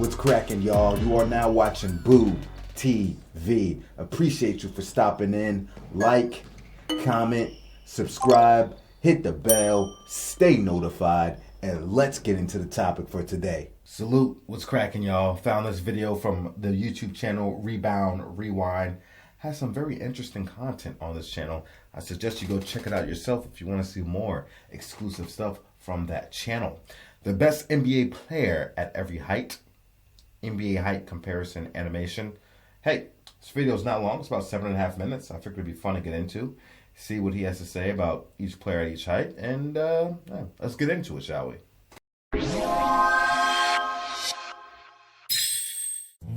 What's cracking, y'all? You are now watching Boo TV. Appreciate you for stopping in. Like, comment, subscribe, hit the bell, stay notified, and let's get into the topic for today. Salute. What's cracking, y'all? Found this video from the YouTube channel Rebound Rewind. Has some very interesting content on this channel. I suggest you go check it out yourself if you want to see more exclusive stuff from that channel. The best NBA player at every height. NBA height comparison animation. Hey, this video is not long. It's about 7.5 minutes. I figured it'd be fun to get into. See what he has to say about each player at each height. And let's get into it, shall we?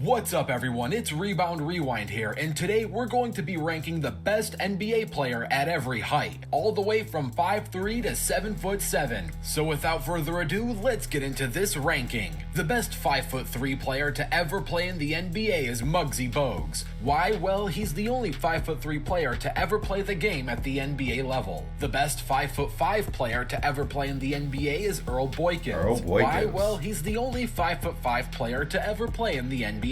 What's up, everyone? It's Rebound Rewind here, and today we're going to be ranking the best NBA player at every height, all the way from 5'3" to 7'7". So without further ado, let's get into this ranking. The best 5'3" player to ever play in the NBA is Muggsy Bogues. Why? Well, he's the only 5'3" player to ever play the game at the NBA level. The best 5'5" player to ever play in the NBA is Earl Boykins. Why? Well, he's the only 5'5" player to ever play in the NBA.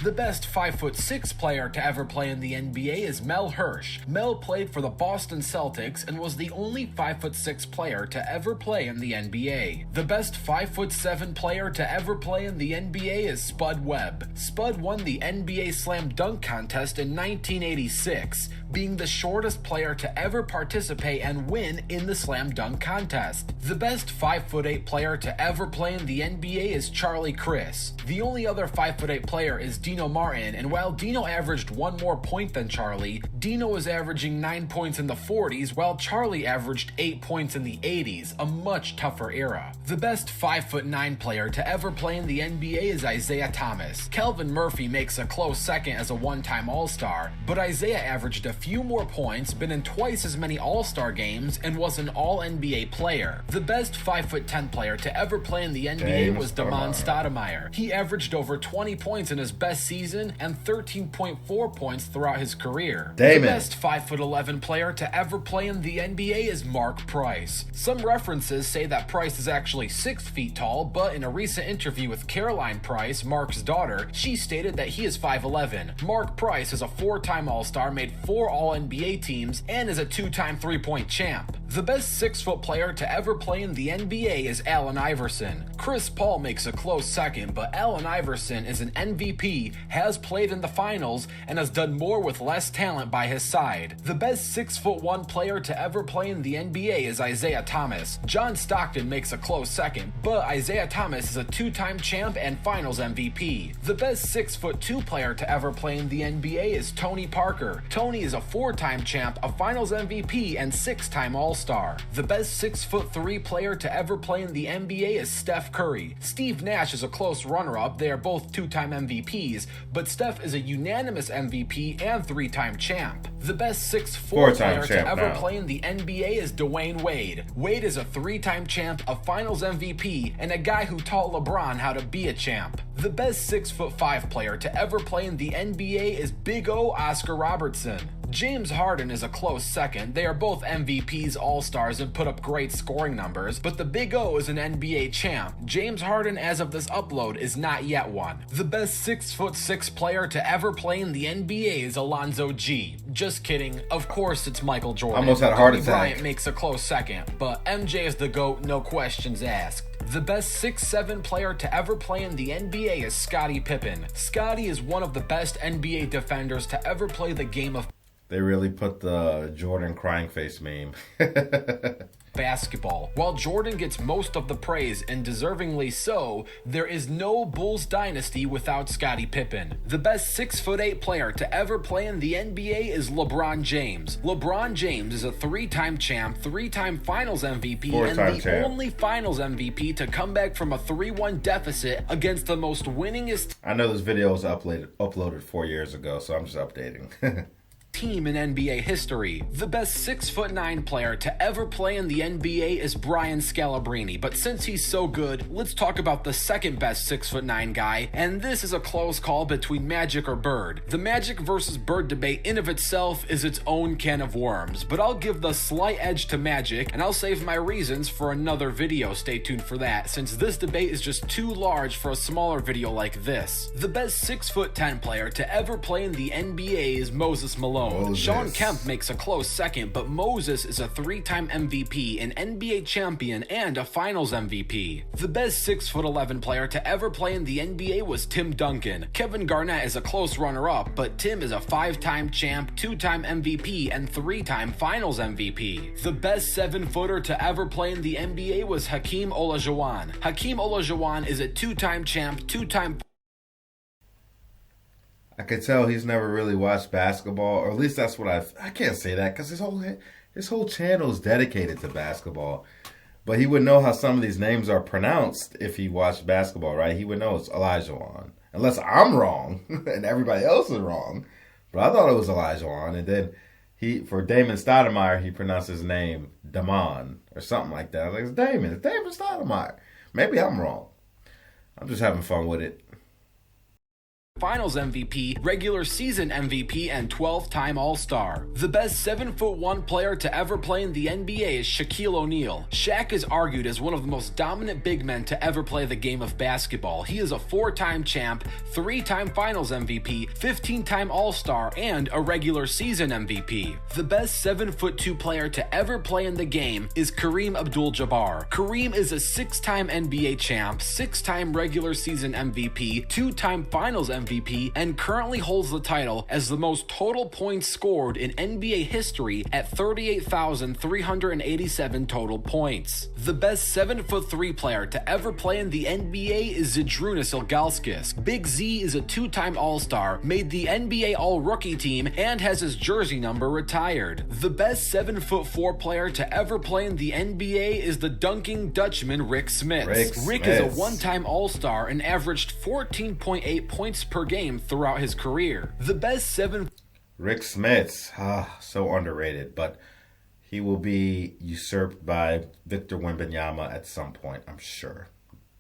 The best 5'6" player to ever play in the NBA is Mel Hirsch. Mel played for the Boston Celtics and was the only 5'6" player to ever play in the NBA. The best 5'7" player to ever play in the NBA is Spud Webb. Spud won the NBA Slam Dunk Contest in 1986, being the shortest player to ever participate and win in the Slam Dunk Contest. The best 5'8" player to ever play in the NBA is Charlie Chris. The only other 5'8" player is Dino Martin, and while Dino averaged one more point than Charlie, Dino was averaging 9 points in the 40s while Charlie averaged 8 points in the 80s, a much tougher era. The best 5'9" player to ever play in the NBA is Isaiah Thomas. Kelvin Murphy makes a close second as a one-time All-Star, but Isaiah averaged a few more points, been in twice as many All-Star games, and was an All-NBA player. The best 5'10" player to ever play in the NBA was Damon Stoudemire. He averaged over 20 points in his best season and 13.4 points throughout his career. The best 5'11" player to ever play in the NBA is Mark Price. Some references say that Price is actually 6 feet tall, but in a recent interview with Caroline Price, Mark's daughter, she stated that he is 5'11". Mark Price is a 4-time All-Star, made 4 All-NBA teams, and is a 2-time three-point champ. The best 6-foot player to ever play in the NBA is Allen Iverson. Chris Paul makes a close second, but Allen Iverson is an MVP, has played in the finals, and has done more with less talent by his side. The best 6'1" player to ever play in the NBA is Isaiah Thomas. John Stockton makes a close second, but Isaiah Thomas is a 2-time champ and finals MVP. The best 6'2" player to ever play in the NBA is Tony Parker. Tony is a 4-time champ, a finals MVP, and 6-time All-Star. The best 6'3" player to ever play in the NBA is Steph Curry. Steve Nash is a close runner-up. They are both 2-time MVPs, but Steph is a unanimous MVP and 3-time champ. The best 6'4" player to ever play in the NBA is Dwayne Wade. Wade is a 3-time champ, a finals MVP, and a guy who taught LeBron how to be a champ. The best 6'5" player to ever play in the NBA is Big O Oscar Robertson. James Harden is a close second. They are both MVPs, All-Stars, and put up great scoring numbers, but the Big O is an NBA champ. James Harden, as of this upload, is not yet one. The best 6'6" player to ever play in the NBA is Alonzo G. Just kidding. Of course, it's Michael Jordan. Almost had a heart Kobe attack. Bryant makes a close second, but MJ is the GOAT, no questions asked. The best 6'7" player to ever play in the NBA is Scottie Pippen. Scottie is one of the best NBA defenders to ever play the game of They really put the Jordan crying face meme. basketball. While Jordan gets most of the praise, and deservingly so, there is no Bulls dynasty without Scottie Pippen. The best 6'8" player to ever play in the NBA is LeBron James. LeBron James is a 3-time champ, 3-time finals MVP, and the only finals MVP to come back from a 3-1 deficit against the most winningest I know this video was uploaded 4 years ago, so I'm just updating. team in NBA history. The best 6'9" player to ever play in the NBA is Brian Scalabrine, but since he's so good, let's talk about the second best 6'9" guy, and this is a close call between Magic or Bird. The Magic versus Bird debate in of itself is its own can of worms, but I'll give the slight edge to Magic, and I'll save my reasons for another video. Stay tuned for that, since this debate is just too large for a smaller video like this. The best 6'10" player to ever play in the NBA is Moses Malone. Sean Kemp makes a close second, but Moses is a 3-time MVP, an NBA champion, and a Finals MVP. The best 6'11" player to ever play in the NBA was Tim Duncan. Kevin Garnett is a close runner-up, but Tim is a 5-time champ, 2-time MVP, and 3-time Finals MVP. The best 7-footer to ever play in the NBA was Hakeem Olajuwon. Hakeem Olajuwon is a 2-time champ, 2-time... I could tell he's never really watched basketball, or at least that's what I can't say that because his whole channel is dedicated to basketball. But he would know how some of these names are pronounced if he watched basketball, right? He would know it's Olajuwon. Unless I'm wrong and everybody else is wrong. But I thought it was Olajuwon. And then for Damon Stoudemire, he pronounced his name Damon or something like that. I was like, it's Damon. It's Damon Stoudemire. Maybe I'm wrong. I'm just having fun with it. Finals MVP, regular season MVP, and 12-time All-Star. The best 7'1" player to ever play in the NBA is Shaquille O'Neal. Shaq is argued as one of the most dominant big men to ever play the game of basketball. He is a 4-time champ, 3-time Finals MVP, 15-time All-Star, and a regular season MVP. The best 7'2" player to ever play in the game is Kareem Abdul-Jabbar. Kareem is a 6-time NBA champ, 6-time regular season MVP, 2-time Finals MVP, and currently holds the title as the most total points scored in NBA history at 38,387 total points. The best 7'3" player to ever play in the NBA is Zydrunas Ilgauskas. Big Z is a 2-time All-Star, made the NBA All-Rookie team, and has his jersey number retired. The best 7'4" player to ever play in the NBA is the dunking Dutchman Rick Smits. Rick is a 1-time All-Star and averaged 14.8 points per game throughout his career. The best Rick Smits, so underrated, but he will be usurped by Victor Wembanyama at some point, I'm sure.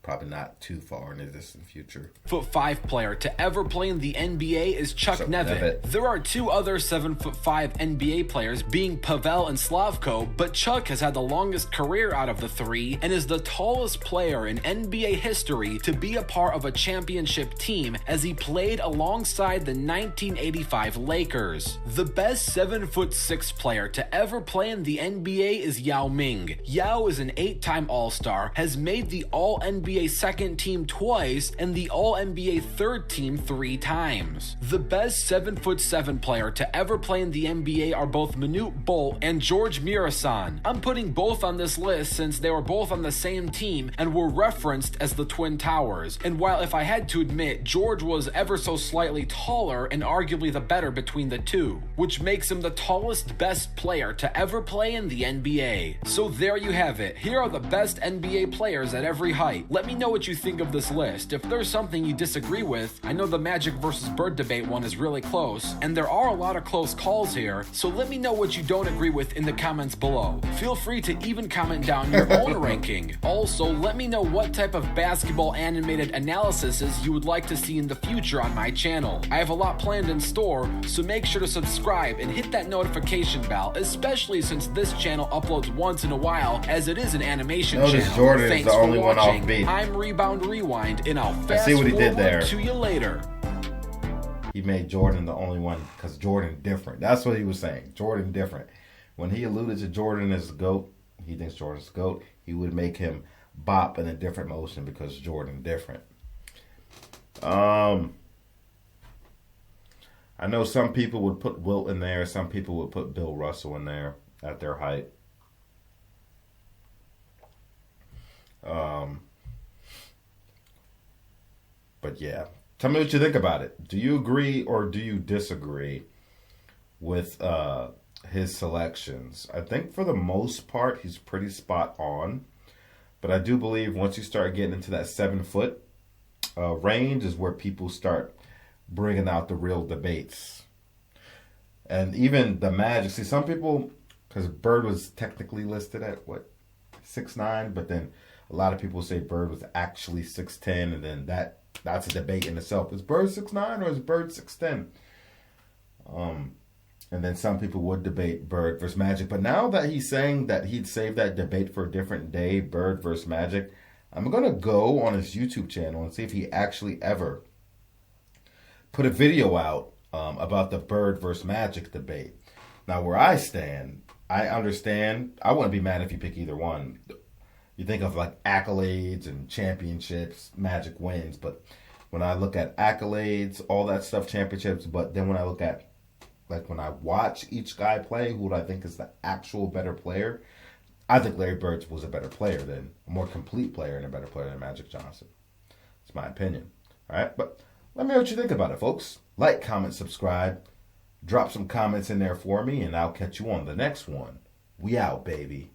Probably not too far in the distant future. 5 player to ever play in the NBA is Chuck Nevitt. There are 2 other 7'5" NBA players, being Pavel and Slavko, but Chuck has had the longest career out of the 3 and is the tallest player in NBA history to be a part of a championship team, as he played alongside the 1985 Lakers. The best 7'6" player to ever play in the NBA is Yao Ming. Yao is an 8-time All-Star, has made the All-NBA second team twice, and the All-NBA third team 3 times. The best 7'7" player to ever play in the NBA are both Manute Bol and George Mirasan. I'm putting both on this list since they were both on the same team and were referenced as the Twin Towers. And while if I had to admit, George was ever so slightly taller and arguably the better between the two, which makes him the tallest best player to ever play in the NBA. So there you have it. Here are the best NBA players at every height. Let me know what you think of this list. If there's something you disagree with, I know the Magic versus Bird debate one is really close, and there are a lot of close calls here, so let me know what you don't agree with in the comments below. Feel free to even comment down your own ranking. Also, let me know what type of basketball animated analyses you would like to see in the future on my channel. I have a lot planned in store, so make sure to subscribe and hit that notification bell, especially since this channel uploads once in a while, as it is an animation channel. Jordan Thanks is the for only one watching. offbeat. I'm Rebound Rewind, and I'll fast see what he did forward there. to you later. He made Jordan the only one because Jordan different. That's what he was saying. Jordan different. When he alluded to Jordan as the GOAT, he thinks Jordan's the GOAT, he would make him bop in a different motion because Jordan different. I know some people would put Wilt in there. Some people would put Bill Russell in there at their height. But yeah, tell me what you think about it. Do you agree or do you disagree with his selections? I think for the most part, he's pretty spot on. But I do believe once you start getting into that 7-foot range is where people start bringing out the real debates. And even the Magic. See, some people, because Bird was technically listed at what, 6'9", but then a lot of people say Bird was actually 6'10", and then that's a debate in itself. Is Bird 6'9" or is Bird 6'10"? And then some people would debate Bird versus Magic. But now that he's saying that he'd save that debate for a different day, Bird versus Magic, I'm going to go on his YouTube channel and see if he actually ever put a video out about the Bird versus Magic debate. Now, where I stand, I understand. I wouldn't be mad if you pick either one. You think of like accolades and championships, Magic wins. But when I look at accolades, all that stuff, championships, but then when I look at, like when I watch each guy play, who do I think is the actual better player? I think Larry Bird was a better player than, a more complete player and a better player than Magic Johnson. It's my opinion. All right, but let me know what you think about it, folks. Like, comment, subscribe. Drop some comments in there for me, and I'll catch you on the next one. We out, baby.